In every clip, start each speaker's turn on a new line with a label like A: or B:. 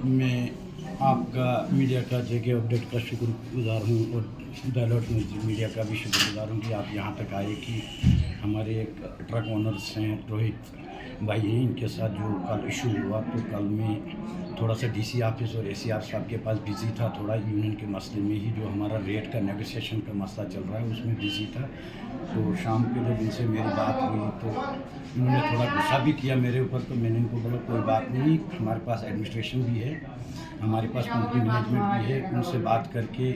A: मैं आपका मीडिया का जेके अपडेट का शुक्रगुजार हूँ और डायलॉट न्यूज़ मीडिया का भी शुक्रगुजार हूँ कि आप यहाँ तक आए कि हमारे एक ट्रक ओनर्स हैं रोहित भाई हैं, इनके साथ जो कल इशू हुआ तो कल मैं थोड़ा सा डीसी ऑफिस और एसीआर साहब के पास बिज़ी था, थोड़ा यूनियन के मसले में ही जो हमारा रेट का नेगोशिएशन का मसला चल रहा है उसमें बिज़ी था। तो शाम को जब इनसे मेरी बात हुई तो उन्होंने थोड़ा गुस्सा भी किया मेरे ऊपर, तो मैंने इनको बोला कोई बात नहीं, हमारे पास एडमिनिस्ट्रेशन भी है, हमारे पास कंपनी मैनेजमेंट भी है, उनसे बात करके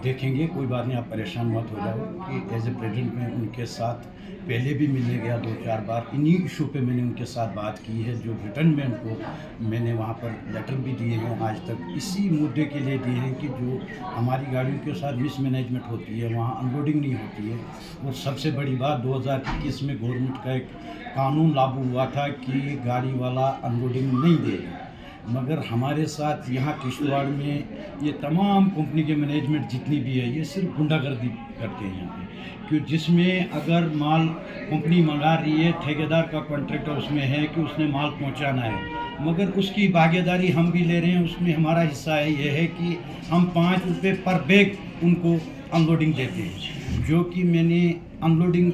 A: देखेंगे, कोई बात नहीं, आप परेशान मत हो जाओ। कि एज ए प्रेसिडेंट मैं उनके साथ पहले भी मिलने गया 2-4 बार, इन्हीं इशू पे मैंने उनके साथ बात की है। जो रिटर्न में उनको मैंने वहाँ पर लेटर भी दिए हैं, आज तक इसी मुद्दे के लिए दिए हैं कि जो हमारी गाड़ियों के साथ मिसमैनेजमेंट होती है, वहाँ अनलोडिंग नहीं होती है। और सबसे बड़ी बात 2021 में गवर्नमेंट का एक कानून लागू हुआ था कि गाड़ी वाला अनलोडिंग नहीं देगा, मगर हमारे साथ यहाँ किश्तवाड़ में ये तमाम कंपनी के मैनेजमेंट जितनी भी है ये सिर्फ गुंडागर्दी करते हैं यहाँ पे। क्यों, जिसमें अगर माल कंपनी मंगा रही है, ठेकेदार का कॉन्ट्रैक्ट उसमें है कि उसने माल पहुँचाना है, मगर उसकी भागीदारी हम भी ले रहे हैं, उसमें हमारा हिस्सा है। ये है कि हम 5 रुपये पर बैग उनको अनलोडिंग देते हैं, जो कि मैंने अनलोडिंग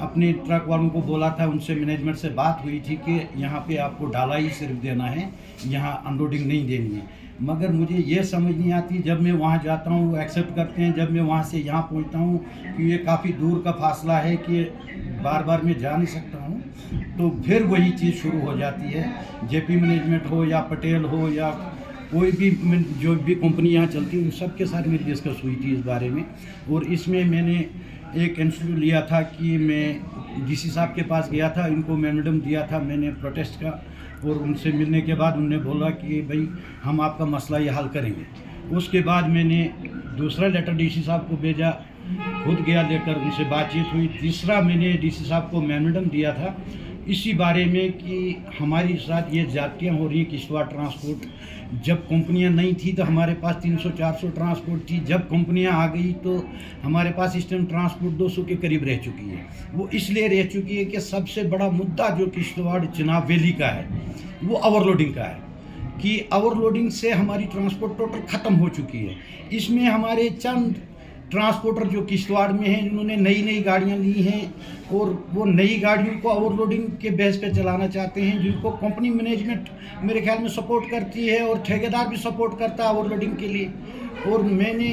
A: अपने ट्रक वालों को बोला था, उनसे मैनेजमेंट से बात हुई थी कि यहाँ पे आपको डाला ही सिर्फ देना है, यहाँ अनलोडिंग नहीं देनी है। मगर मुझे ये समझ नहीं आती, जब मैं वहाँ जाता हूँ वो एक्सेप्ट करते हैं, जब मैं वहाँ से यहाँ पहुँचता हूँ कि ये काफ़ी दूर का फासला है कि बार बार मैं जा नहीं सकता हूँ, तो फिर वही चीज़ शुरू हो जाती है। जेपी मैनेजमेंट हो या पटेल हो या कोई भी जो भी कंपनी यहाँ चलती है उन सब के साथ मेरी डिस्कस हुई थी इस बारे में। और इसमें मैंने एक इंटरव्यू लिया था कि मैं डीसी साहब के पास गया था, इनको मेमोरेंडम दिया था मैंने प्रोटेस्ट का, और उनसे मिलने के बाद उन्होंने बोला कि भाई हम आपका मसला ये हल करेंगे। उसके बाद मैंने दूसरा लेटर डीसी साहब को भेजा, खुद गया लेकर, उनसे बातचीत हुई। तीसरा मैंने डीसी साहब को मेमोरेंडम दिया था इसी बारे में कि हमारे साथ ये ज्यादतियाँ हो रही हैं किश्तवाड़ ट्रांसपोर्ट। जब कंपनियां नहीं थी तो हमारे पास 300-400 ट्रांसपोर्ट थी, जब कंपनियां आ गई तो हमारे पास इस टाइम ट्रांसपोर्ट 200 के करीब रह चुकी है। वो इसलिए रह चुकी है कि सबसे बड़ा मुद्दा जो किश्तवाड़ चिनाब वैली का है वो ओवरलोडिंग का है, कि ओवरलोडिंग से हमारी ट्रांसपोर्ट टोटल ख़त्म हो चुकी है। इसमें हमारे चंद ट्रांसपोर्टर जो किश्तवाड़ में हैं, इन्होंने नई गाड़ियां ली हैं और वो नई गाड़ियों को ओवरलोडिंग के बेस पे चलाना चाहते हैं, जिनको कंपनी मैनेजमेंट मेरे ख्याल में सपोर्ट करती है और ठेकेदार भी सपोर्ट करता है ओवरलोडिंग के लिए। और मैंने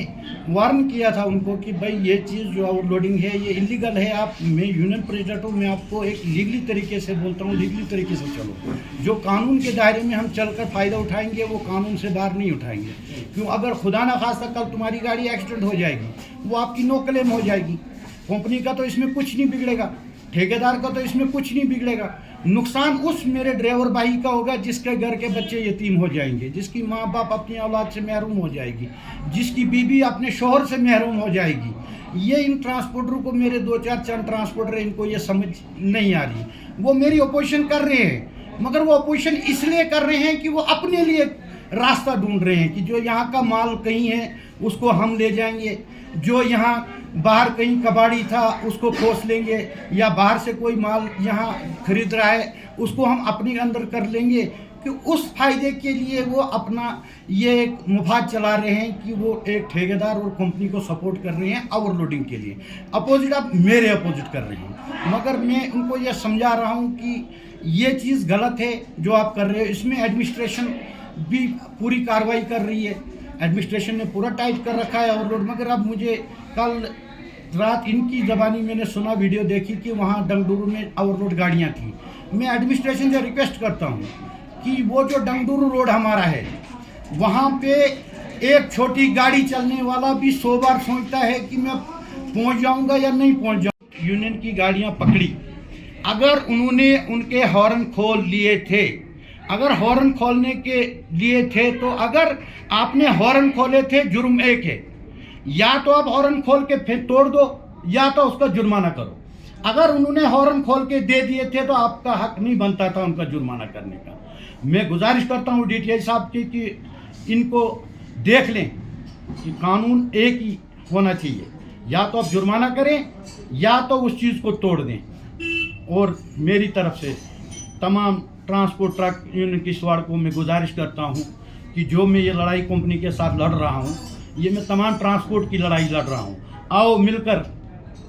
A: वार्न किया था उनको कि भाई ये चीज़ जो ओवरलोडिंग है ये इलीगल है। आप, मैं यूनियन प्रेसिडेंट हूँ, मैं आपको एक लीगली तरीके से बोलता हूँ, लीगली तरीके से चलो। जो कानून के दायरे में हम चलकर फ़ायदा उठाएंगे वो कानून से बाहर नहीं उठाएंगे। क्यों, अगर खुदा ना खास्ता कल तुम्हारी गाड़ी एक्सीडेंट हो जाएगी, वो आपकी नो क्लेम हो जाएगी। कंपनी का तो इसमें कुछ नहीं बिगड़ेगा, ठेकेदार का तो इसमें कुछ नहीं बिगड़ेगा। नुकसान उस मेरे ड्राइवर भाई का होगा जिसके घर के बच्चे यतीम हो जाएंगे, जिसकी माँ बाप अपनी औलाद से महरूम हो जाएगी, जिसकी बीवी अपने शोहर से महरूम हो जाएगी। ये इन ट्रांसपोर्टरों को, मेरे 2-4 चंद ट्रांसपोर्टर हैं, इनको ये समझ नहीं आ रही। वो मेरी अपोजिशन कर रहे हैं, मगर वो अपोजिशन इसलिए कर रहे हैं कि वो अपने लिए रास्ता ढूंढ रहे हैं कि जो यहाँ का माल कहीं है उसको हम ले जाएंगे, जो यहाँ बाहर कहीं कबाड़ी था उसको खोस लेंगे, या बाहर से कोई माल यहाँ खरीद रहा है उसको हम अपने अंदर कर लेंगे। कि उस फायदे के लिए वो अपना ये एक मुफाद चला रहे हैं कि वो एक ठेकेदार और कंपनी को सपोर्ट कर रहे हैं ओवरलोडिंग के लिए। अपोजिट आप मेरे अपोजिट कर रहे हैं, मगर मैं उनको ये समझा रहा हूँ कि ये चीज़ गलत है जो आप कर रहे हो। इसमें एडमिनिस्ट्रेशन भी पूरी कार्रवाई कर रही है, एडमिनिस्ट्रेशन ने पूरा टाइट कर रखा है ओवरलोड। मगर अब मुझे कल रात इनकी ज़बानी मैंने सुना, वीडियो देखी कि वहाँ डंगडूरू में ओवरलोड गाड़ियाँ थी। मैं एडमिनिस्ट्रेशन से रिक्वेस्ट करता हूँ कि वो जो डंगडूरू रोड हमारा है वहाँ पे एक छोटी गाड़ी चलने वाला भी 100 बार सोचता है कि मैं पहुँच जाऊँगा या नहीं पहुँच जाऊँ। यूनियन की गाड़ियाँ पकड़ी, अगर उन्होंने उनके हॉर्न खोल लिए थे, अगर हॉर्न खोलने के लिए थे तो अगर आपने हॉर्न खोले थे जुर्म एक है, या तो आप हॉर्न खोल के फिर तोड़ दो या तो उसका जुर्माना करो। अगर उन्होंने हॉर्न खोल के दे दिए थे तो आपका हक नहीं बनता था उनका जुर्माना करने का। मैं गुजारिश करता हूँ डीटीआई साहब की कि इनको देख लें कि कानून एक ही होना चाहिए, या तो आप जुर्माना करें या तो उस चीज़ को तोड़ दें। और मेरी तरफ से तमाम ट्रांसपोर्ट ट्रक यूनियन किश्तवाड़ को मैं गुजारिश करता हूँ कि कि जो मैं ये लड़ाई कंपनी के साथ लड़ रहा हूँ, ये मैं तमाम ट्रांसपोर्ट की लड़ाई लड़ रहा हूँ। आओ मिलकर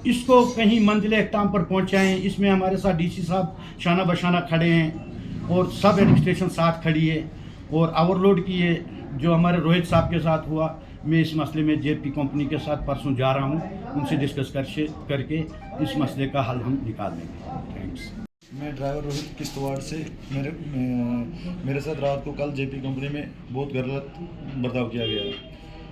A: इसको कहीं मंजिल इख्तिताम पर पहुँचाएँ। इसमें हमारे साथ डीसी साहब शाना बशाना खड़े हैं और सब एडमिनिस्ट्रेशन साथ खड़ी है। और ओवरलोड की ये जो हमारे रोहित साहब के साथ हुआ, मैं इस मसले में जेपी कंपनी के साथ परसों जा रहा हूँ, उनसे डिस्कस करके इस मसले का हल हम निकाल देंगे। थैंक्स।
B: मैं ड्राइवर रोहित किश्तवाड़ से मेरे साथ रात को कल जेपी कंपनी में बहुत गलत बर्ताव किया गया।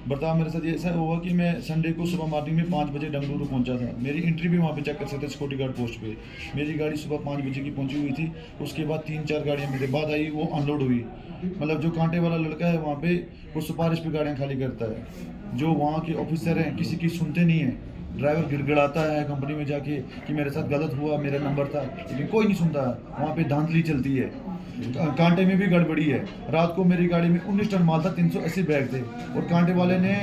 B: बर्ताव मेरे साथ ये ऐसा हुआ कि मैं संडे को सुबह मॉर्निंग में 5 बजे डंगलुरु पहुंचा था। मेरी एंट्री भी वहाँ पे चेक कर सकते सिक्योरिटी गार्ड पोस्ट पे। मेरी गाड़ी सुबह 5 बजे की पहुंची हुई थी। उसके बाद 3-4 गाड़ियाँ मेरे बाद आई, वो अनलोड हुई। मतलब जो कांटे वाला लड़का है वहाँ पे, वो सिफारिश पे गाड़ियाँ खाली करता है। जो वहाँ के ऑफिसर हैं किसी की सुनते नहीं है। ड्राइवर गिड़गिड़ाता है कंपनी में जाके कि मेरे साथ गलत हुआ, मेरा नंबर था, लेकिन कोई नहीं सुनता। वहाँ पे धांधली चलती है, कांटे में भी गड़बड़ी है। रात को मेरी गाड़ी में 19 टन माल था, 380 बैग थे। और कांटे वाले ने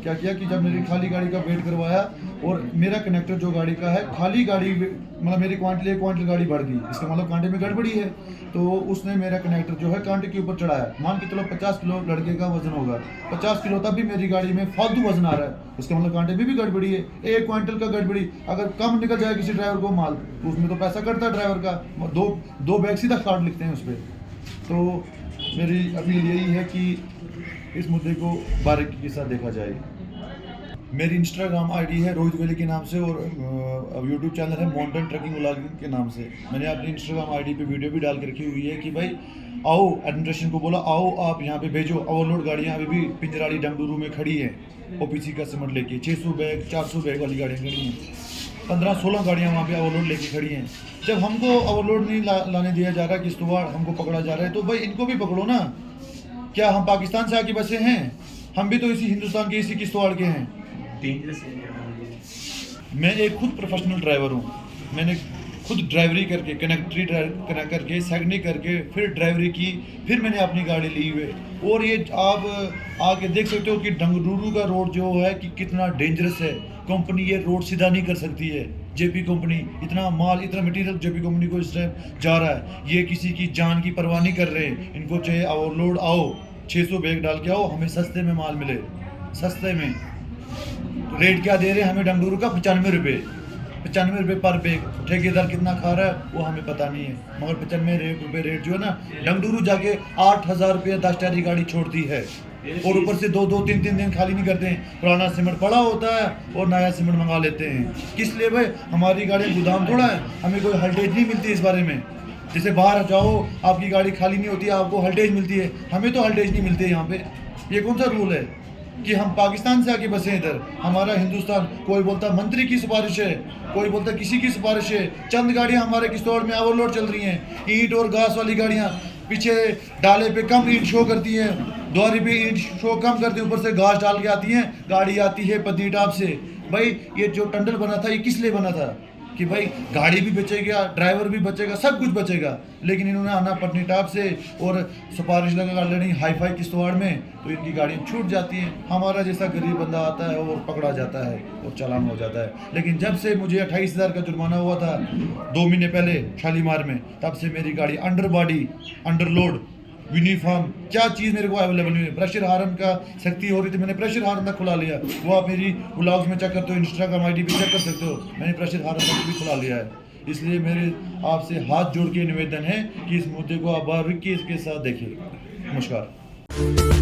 B: क्या किया कि जब मेरी खाली गाड़ी का वेट करवाया और मेरा कनेक्टर जो गाड़ी का है खाली गाड़ी, मतलब मेरी क्वांटल गाड़ी बढ़ गई, इसका मतलब कांटे में गड़बड़ी है। तो उसने मेरा कनेक्टर जो है कांटे के ऊपर चढ़ाया। मान के चलो 50 किलो लड़के का वजन होगा, 50 किलो तब भी मेरी गाड़ी में फालतू वजन आ रहा है, इसका मतलब कांटे में भी गड़बड़ी है। 1 क्वांटल का गड़बड़ी, अगर कम निकल जाए किसी ड्राइवर को माल तो उसमें तो पैसा कटता है ड्राइवर का, दो बैग सीधा कार्ड लिखते हैं उस पर। तो मेरी अपील यही है कि इस मुद्दे को बारीकी के साथ देखा जाए। मेरी इंस्टाग्राम आईडी है रोहित वैली के नाम से और यूट्यूब चैनल है माउंटेन ट्रैकिंग व्लॉगिंग के नाम से। मैंने अपनी इंस्टाग्राम आईडी पे वीडियो भी डाल के रखी हुई है कि भाई आओ, एडमिनिस्ट्रेशन को बोला आओ आप यहाँ पे भेजो। ओवरलोड गाड़ियाँ अभी भी पिंजराड़ी डंगलुरु में खड़ी हैं ओपीसी का सीमेंट लेके। 600 बैग 400 बैग वाली गाड़ियाँ खड़ी हैं, 15-16 गाड़ियाँ वहाँ पे ओवरलोड लेके खड़ी हैं। जब हमको ओवरलोड नहीं लाने दिया जा रहा, किश्तवाड़ हमको पकड़ा जा रहा है, तो भाई इनको भी पकड़ो ना। क्या हम पाकिस्तान से आके बसे हैं? हम भी तो इसी हिंदुस्तान के, इसी किश्तवाड़ के हैं। मैं एक खुद प्रोफेशनल ड्राइवर हूँ। मैंने खुद ड्राइवरी करके, कनेक्टरी करके, सेकंडरी करके, फिर ड्राइवरी की, फिर मैंने अपनी गाड़ी ली हुई है। और ये आप आके देख सकते हो कि डंगलुरु का रोड जो है कि कितना डेंजरस है। कंपनी ये रोड सीधा नहीं कर सकती है। जेपी कंपनी इतना माल, इतना मटेरियल जेपी कंपनी को इस टाइम जा रहा है, ये किसी की जान की परवाह नहीं कर रहे। इनको चाहिए ओवरलोड आओ, 600 बैग डाल के आओ, हमें सस्ते में माल मिले। सस्ते में रेट क्या दे रहे हैं हमें डंगलुरु का? 95 रुपये पर बैग। ठेकेदार कितना खा रहा है वो हमें पता नहीं है, मगर 95 रुपये रेट जो है ना, डंगलुरु जाके 8,000 रुपये 10 टायरी गाड़ी छोड़ती है। और ऊपर से 2-3 दिन खाली नहीं करते हैं। पुराना सीमेंट पड़ा होता है और नया सीमेंट मंगा लेते हैं। किस लिए भाई? हमारी गाड़ी गोदाम थोड़ा है, हमें कोई हल्टेज नहीं मिलती इस बारे में। जैसे बाहर जाओ आपकी गाड़ी खाली नहीं होती, आपको हल्टेज मिलती है, हमें तो हल्टेज नहीं मिलती है यहाँ पे। ये कौन सा रूल है कि हम पाकिस्तान से आके बसे इधर? हमारा हिंदुस्तान, कोई बोलता मंत्री की सिफारिश है, कोई बोलता किसी की सिफारिश है। चंद गाड़ियाँ हमारे किश्तवाड़ में ओवरलोड चल रही हैं, ईंट और घास वाली गाड़ियाँ। पीछे डाले पे कम ईंट शो करती हैं, द्वारी पे ईंट शो कम करती है, ऊपर से घास डाल के आती हैं। गाड़ी आती है पत्नीटॉप से। भाई ये जो टंडल बना था ये किस लिए बना था? कि भाई गाड़ी भी बचेगा, ड्राइवर भी बचेगा, सब कुछ बचेगा। लेकिन इन्होंने आना पत्नीटॉप से और सिफारिश लगा लेनी हाई किश्तवाड़ में, तो इनकी गाड़ियाँ छूट जाती हैं। हमारा जैसा गरीब बंदा आता है और पकड़ा जाता है और चालान हो जाता है। लेकिन जब से मुझे 28,000 का जुर्माना हुआ था 2 महीने पहले शालीमार में, तब से मेरी गाड़ी अंडर बॉडी, अंडरलोड, यूनिफॉर्म, क्या चीज़ मेरे को अवेलेबल नहीं है। प्रेशर हार्न का सख्ती हो रही थी, मैंने प्रेशर हार्न तक खुला लिया। वो आप मेरी व्लॉग्स में चेक करते हो, इंस्टाग्राम आईडी पे चेक कर सकते हो, मैंने प्रेशर हार्न तक भी खुला लिया है। इसलिए मेरे आपसे हाथ जोड़ के निवेदन है कि इस मुद्दे को आप बारीकी के साथ देखें। नमस्कार।